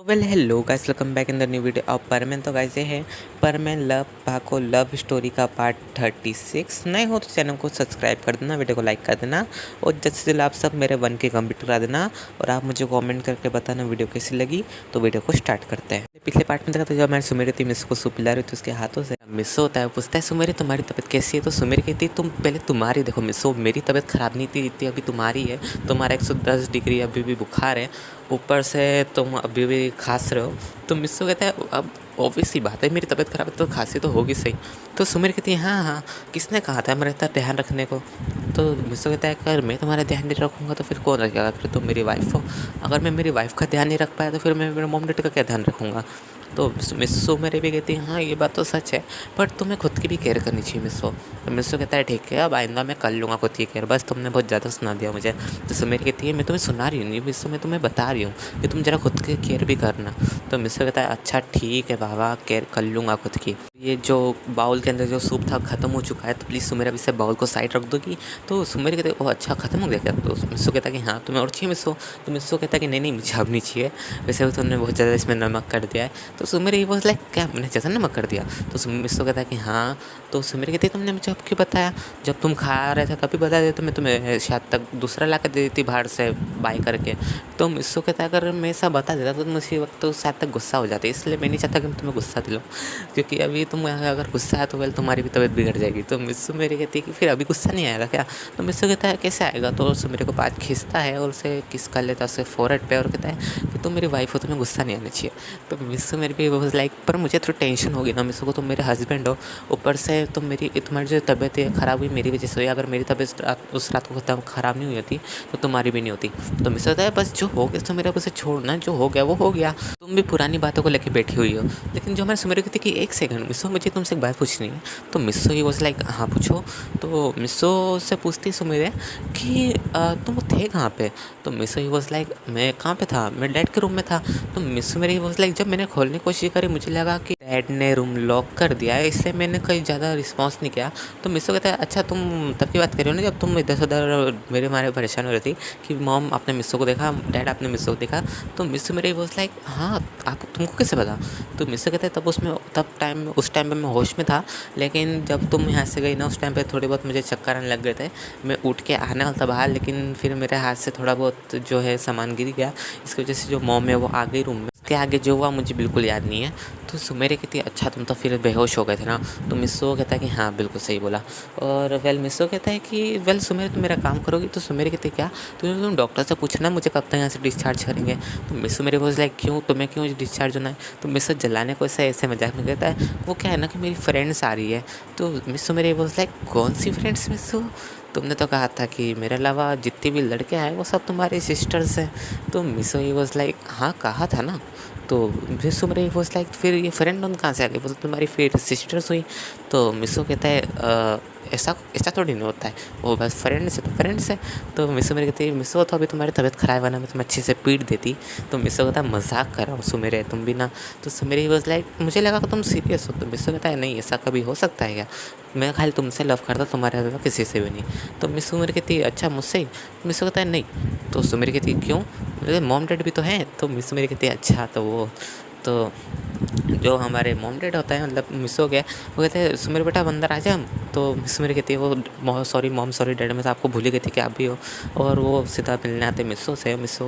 Well hello guys, welcome back in the new video of Perman. तो guys ये है Perman love Pako love story का part 36। नए हो तो चैनल को सब्सक्राइब कर देना, वीडियो को लाइक कर देना और जल्द से जल्द आप सब मेरे 1K कंप्लीट करा देना। और आप मुझे कमेंट करके बताना वीडियो कैसी लगी। तो वीडियो को स्टार्ट करते हैं। पिछले पार्ट में देखा था जब मैंने सुमेरी थी मिस को सूप पिला रही थी उसके हाथों से। मिसो होता है, पूछता है सुमेरी तुम्हारी तबीयत कैसी है। तो सुमेरी कहती है तुम पहले तुम्हारी देखो मिसो, मेरी तबीयत खराब नहीं थी इतनी, अभी तुम्हारी है। तुम्हारा 110 डिग्री अभी भी बुखार है, ऊपर से तुम अभी भी खांस रहे हो। तो मिस्सू कहता है अब ऑब्वियस सी बात है, मेरी तबीयत खराब है तो खांसी तो होगी सही। तो सुमेर कहती है हाँ हाँ, किसने कहा था मेरा इतना ध्यान रखने को। तो मिस्सू कहता है अगर मैं तुम्हारा ध्यान नहीं रखूँगा तो फिर कौन रखेगा, फिर तुम मेरी वाइफ हो। अगर मैं मेरी वाइफ का ध्यान नहीं रख पाया तो फिर मैं मेरे मॉम डैडी का क्या ध्यान रखूँगा। तो मिस्सू मेरे भी कहती है हाँ ये बात तो सच है, पर तुम्हें खुद की भी केयर करनी चाहिए मिस्सू। तो मिस्सू कहता है ठीक है, अब आइंदा मैं कर लूँगा खुद की केयर, बस तुमने बहुत ज़्यादा सुना दिया मुझे। तो सुमेर कहती है मैं तुम्हें सुना रही हूँ नहीं मिस्सू, मैं तुम्हें बता रही हूँ कि तुम ज़रा खुद की केयर भी करना। तो मिस्सू कहता है अच्छा ठीक है बाबा, केयर कर लूँगा खुद की। ये जो बाउल के अंदर जो सूप था ख़त्म हो चुका है, तो प्लीज़ सुमेर अभी से बाउल को साइड रख दोगी। तो सुमेर कहते ओह अच्छा ख़त्म हो गया क्या। तो मिस्सू कहता है कि हाँ तुम्हें और चाहिए मिस्सू। तो मिस्सू कहता है कि नहीं नहीं मुझे अब नहीं चाहिए, वैसे भी तुमने बहुत ज़्यादा इसमें नमक कर दिया है। तो सुमेर ये बोल लाइक क्या मैंने ज़्यादा नमक कर दिया। तो मिस्सू कहता है कि हाँ। तो सुमेर कहती है तुमने मुझे अब क्यों बताया, जब तुम खा रहे थे तभी बता देते, मैं तुम्हें शायद तक दूसरा ला कर दे देती बाहर से बाय करके। तो मिस्सू कहता है अगर मैं ऐसा बता देता तो तुम उसी वक्त तो शायद तक गुस्सा हो जाती, इसलिए मैं नहीं चाहता कि मैं तुम्हें गुस्सा दिलाऊं, क्योंकि अभी तुम अगर गुस्सा है तो वेल तुम्हारी भी तबीयत बिगड़ जाएगी। तो मिस्सू मेरी कहती है कि फिर अभी गुस्सा नहीं आएगा क्या। तो मिस्सू कहता है कैसे आएगा। तो उससे मेरे को बात खींचता है और उसे किस कर लेता है उसके फोरहेड पे और कहता है कि तुम मेरी वाइफ हो, तुम्हें गुस्सा नहीं आना चाहिए। तो मिस्सू मेरे भी वो लाइक पर मुझे थोड़ी टेंशन होगी ना मिस्सू को, तुम मेरे हस्बैंड हो, ऊपर से तुम मेरी तुम्हारी जो तबीयत है ख़राब हुई मेरी वजह से हुई, अगर मेरी तबीयत उस रात को ख़राब नहीं हुई होती तो तुम्हारी भी नहीं होती। तो मिस्सू कहता है बस जो हो गया तो मेरा उसे छोड़ना, जो हो गया वो हो गया, तुम भी पुरानी बातों को लेकर बैठी हुई हो। लेकिन जो हमारे सुमेर कहती कि एक सेकंड मिस्सू मुझे तुमसे एक बात पूछनी है। तो मिस्सू ही वॉज लाइक हाँ पूछो। तो मिस्सू से पूछती सुमेर कि तुम थे कहाँ पे। तो मिस्सू ही वॉज लाइक मैं कहाँ पे था, मैं डैड के रूम में था। तो मिस्सू मेरी वॉज लाइक जब मैंने खोलने की कोशिश करी मुझे लगा कि डैड ने रूम लॉक कर दिया है, इसलिए मैंने कहीं ज़्यादा रिस्पॉन्स नहीं किया। तो मिस्सू कहता है अच्छा तुम तब की बात कर रहे हो ना जब तुम इधर से उधर मेरे मारे परेशान हो रही थी कि मॉम आपने मिस्सू को देखा, डैड आपने मिस्सू को देखा। तो मिस्सू मेरी वॉज लाइक हाँ आप तुमको कैसे पता। तो मिस्सू कहते हैं तब उस टाइम पे मैं होश में था, लेकिन जब तुम यहाँ से गई ना उस टाइम पे थोड़ी बहुत मुझे चक्कर आने लग गए थे, मैं उठ के आने वाला था बाहर, लेकिन फिर मेरे हाथ से थोड़ा बहुत जो है सामान गिर गया, इसकी वजह से जो मॉम है वो आ गई रूम में, उसके आगे जो हुआ मुझे बिल्कुल याद नहीं है। तो सुमेर कहती है अच्छा तुम तो फिर बेहोश हो गए थे ना। तो मिस्सू कहता है कि हाँ बिल्कुल सही बोला। और वेल मिस्सू कहता है कि वेल सुमेर तुम मेरा काम करोगी। तो सुमेर कहती है क्या, तुम डॉक्टर से पूछना मुझे कब तक यहाँ से डिस्चार्ज करेंगे। तो मिस्सू मेरे बोझ लाइक क्यों तुम्हें क्यों डिस्चार्ज होना है। तो मिस्सू जलाने को ऐसे मजाक में कहता है वो क्या है ना कि मेरी फ्रेंड्स आ रही है। तो मिस्सू मेरे बोझ लाइक कौन सी फ्रेंड्स मिस्सू, तुमने तो कहा था कि मेरे अलावा जितने भी लड़के आए वो सब तुम्हारे सिस्टर्स हैं। तो मिस्सू ही वॉज लाइक हाँ कहा था ना। तो मिस्सू मेरे वॉज लाइक फिर ये फ्रेंड उन कहाँ से आ गई, बोल तुम्हारी फिर सिस्टर्स हुई। तो मिस्सू कहता है ऐसा ऐसा थोड़ी नहीं होता है, वो बस फ्रेंड्स है तो फ्रेंड्स है। तो मिस्सू मेरे कहती है मिस्सू तो अभी तुम्हारी तबीयत खराब है ना, मैं तुम्हें अच्छे से पीट देती। तो मिस्सू कहता है मजाक कर रहा हूँ सुमेरे तुम भी ना। तो सुमेरे वॉज लाइक मुझे लगा कि तुम सीरियस हो। तो मिस्सू कहता है नहीं ऐसा कभी हो सकता है क्या, मैं खाली तुमसे लव करता, तुम्हारे अलावा किसी से भी नहीं। तो मिस्सू मेरे कहती है अच्छा मुझसे ही। मिस्सू कहता है नहीं। तो सुमेर कहती है क्यों, मेरे मॉम डैड भी तो हैं। तो मिस्सू मेरी कहती है अच्छा तो वो तो जो हमारे मॉम डैड होता है मतलब मिस हो गया, वो कहते हैं सुमेर बेटा अंदर आ जा हम। तो मिस मेरी कहती है वो सॉरी मॉम सॉरी डैड, मैं तो आपको भूल ही गई थी कि आप भी हो। और वो सीधा मिलने आते मिस्सू से, मिस्सू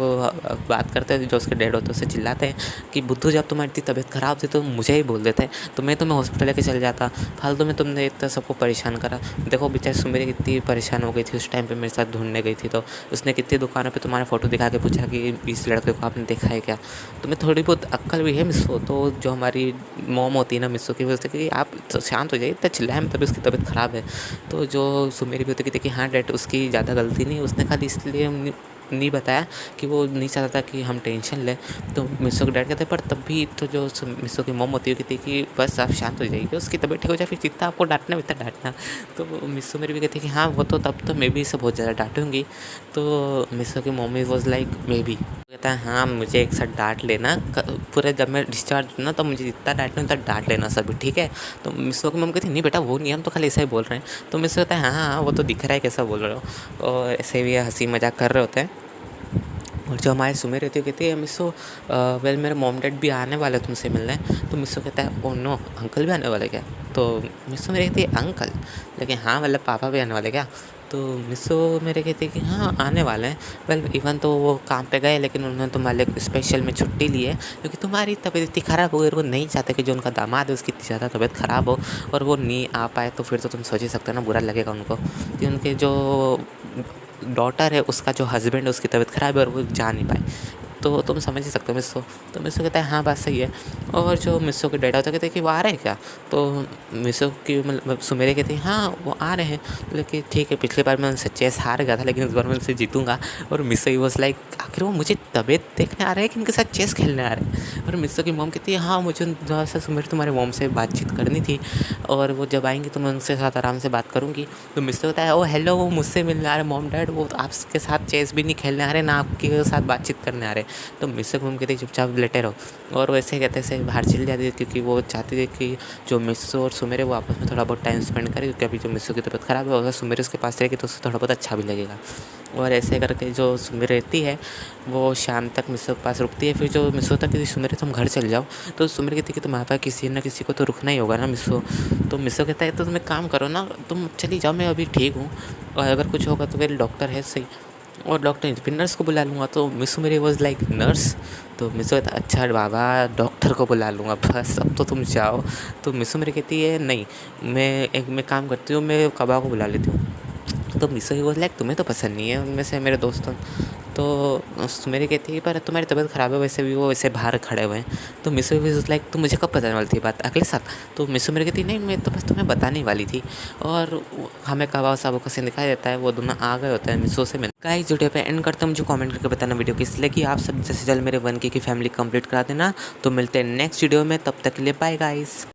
बात करते हैं जो उसके डैड होते हैं उससे चिल्लाते हैं कि बुद्धू जब तुम्हारी इतनी तबीयत ख़राब थी तो मुझे ही बोल देते तो मैं तुम्हें हॉस्पिटल लेके चल जाता, फालतू में तुमने इतना सबको परेशान करा। देखो बेचारी सुमेरी कितनी परेशान हो गई थी उस टाइम पे मेरे साथ ढूंढने गई थी, तो उसने कितनी दुकानों पे तुम्हारा फ़ोटो दिखा के पूछा कि इस लड़के को आपने देखा है क्या। तुम्हें थोड़ी बहुत अक्ल भी है मिस्सू। तो जो हमारी मॉम होती है ना मिस्सू की, बोलते कि आप तो शांत हो जाइए, इतना चिल्लाए हम तभी उसकी तबीयत ख़राब है। तो जो सुमेरी भी होती कि हाँ डैड उसकी ज़्यादा गलती नहीं, उसने खाली इसलिए नहीं बताया कि वो नहीं चाहता था कि हम टेंशन लें। तो मिस्सू के डैड कहते पर तब भी तो जो मिस्सू की मॉम होती है कहती कि बस आप शांत हो जाइए, उसकी तबीयत ठीक हो जाए, फिर जितना आपको डांटना उतना डांटना। तो मिस्सू मेरी भी कहती कि हाँ वो तो तब तो मैं भी इसे बहुत ज़्यादा डांटूंगी। तो मिस्सू की mummy was like may be, कहता है हाँ मुझे एक साथ डांट लेना पूरे, जब मैं डिस्चार्ज हूँ ना तो मुझे जितना डांटना उतना डांट लेना सभी ठीक है। तो मिस्सू की मम्मी कहती नहीं बेटा वो नहीं, हम तो खाली ऐसा ही बोल रहे हैं। तो मिस्सू कहता है हाँ हाँ वो तो दिख रहा है कैसा बोल रहे हो, और ऐसे भी हंसी मजाक कर रहे होते हैं। और जो हमारे सुमे रहती है कहती है मिसो वेल मेरे मॉम डैड भी आने वाले तुमसे मिलने। तो मिसो कहता है ओ नो अंकल भी आने वाले क्या। तो मिसो मेरे कहती है अंकल, लेकिन हाँ मतलब पापा भी आने वाले क्या। तो मिसो मेरे कहती है कि हाँ आने वाले हैं। वेल इवन तो वो काम पे गए लेकिन उन्होंने तुम्हारे लिए स्पेशल में छुट्टी ली है क्योंकि तुम्हारी तबीयत इतनी ख़राब हो गई और वो नहीं चाहते कि जो उनका दामाद है उसकी इतनी ज़्यादा तबीयत ख़राब हो और वो नहीं आ पाए। तो फिर तो तुम सोच ही सकते हो ना बुरा लगेगा उनको कि उनके जो डॉटर है उसका जो हस्बैंड है उसकी तबीयत ख़राब है और वो जा नहीं पाए। तो तुम समझ ही सकते हो मिसो। तो मिसो कहता है हाँ बात सही है। और जो मिसो के डैडा होता है कहते हैं कि वो आ रहे हैं क्या। तो मिसो की मतलब सुमेरे कहती है हाँ वो आ रहे हैं, लेकिन ठीक है पिछली बार मैं उनसे चेस हार गया था लेकिन इस बार मैं उनसे जीतूंगा। और मिसो ही वॉज लाइक आखिर वो मुझे तबीयत देखने आ रहे हैं कि इनके साथ चेस खेलने आ रहे हैं। और मिसो की मॉम कहती है हाँ मुझे थोड़ा सा सुमेरे तुम्हारे मॉम से बातचीत करनी थी और वो जब आएंगी तो मैं उनके साथ आराम से बात करूँगी। तो मिसो कहता है ओ हेलो वो मुझसे मिलने आ रहे मॉम डैड, वो तो आपके साथ चेस भी नहीं खेलने आ रहे ना आपके साथ बातचीत करने आ रहे। तो मिसो घूम के थी चुपचाप लेटे रहो। और वैसे कहते से बाहर चली जाती थी क्योंकि वो चाहती थी कि जो मिसो और सुमेरे वो आपस में थोड़ा बहुत टाइम स्पेंड करें क्योंकि अभी जो मिसो की तबीयत ख़राब है अगर सुमेरे उसके पास रहेगी तो उससे थोड़ा बहुत अच्छा भी लगेगा। और ऐसे करके जो सुमेरे रहती है वो शाम तक मिसो के पास रुकती है। फिर जो मिसो तक कि सुमेरे तुम घर चल जाओ। तो सुमेरे कहती है कि तुम्हारे पास किसी न किसी को तो रुकना ही होगा ना मिसो। तो मिसो कहता है तो तुम एक काम करो ना तुम चली जाओ मैं अभी ठीक हूँ और अगर कुछ होगा तो मेरे डॉक्टर है सही और डॉक्टर फिर नर्स को बुला लूँगा। तो मिसो मेरे वॉज लाइक नर्स। तो मिसो कहता अच्छा बाबा डॉक्टर को बुला लूँगा बस अब तो तुम जाओ। तो मिसो मेरे कहती है नहीं मैं काम करती हूँ मैं कबा को बुला लेती हूँ। तो मिसो ही वॉज लाइक तुम्हें तो पसंद नहीं है उनमें से मेरे दोस्तों। तो मेरी कहती है पर तुम्हारी तबीयत ख़राब है वैसे भी वो वैसे बाहर खड़े हुए हैं। तो मिसो वॉज लाइक तो मुझे कब बताने वाली थी बात अगले साल। तो मिसो मेरी कहती नहीं मैं तो बस तुम्हें बताने वाली थी। और हमें कबा साबो का सीन दिखाई देता है वो दोनों आ गए होते हैं मिसो से मिल। गाइस वीडियो पे एंड करते हैं मुझे कमेंट करके बताना वीडियो किस लगी। आप सब जैसे जल्द मेरे 1K की फैमिली कंप्लीट करा देना। तो मिलते हैं नेक्स्ट वीडियो में, तब तक के लिए बाय गाइस।